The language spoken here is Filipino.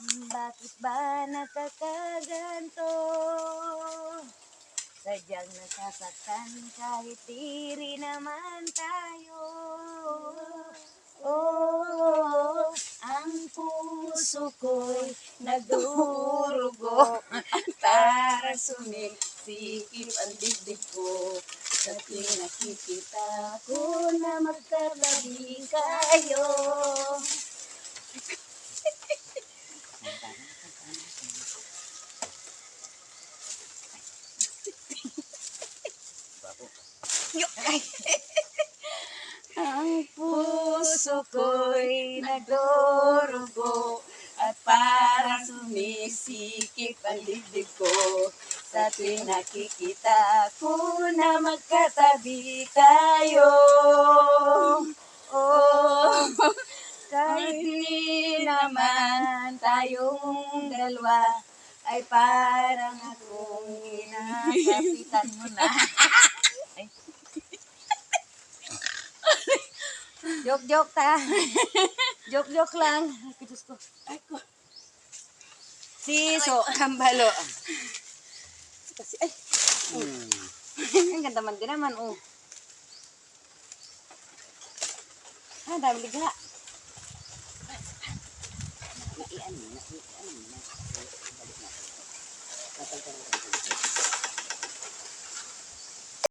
Bakit ba nakakaganto? Sadyang nasasaktan kahit di rin naman tayo. Oh, ang puso ko'y nagdurugo para sumisikip ang dibdib ko. Sa tuwing nakikita ko na magkatabi kayo. Ang puso ko'y nagdurugo at parang sumisikip ang dibdib ko. Sa tuwing nakikita ko na magkatabi tayo. Oh, kahit di naman tayong dalawa ay parang akong kinakapitan mo na. Ay. Joke ta. Joke lang. Ay, Diyos ko. Ay ko. Siso, kambalo. Kasi, ay. Ang ganda man din naman, oh. Ah, dami liga. Naian mo na. Balik na. Tatag ka na.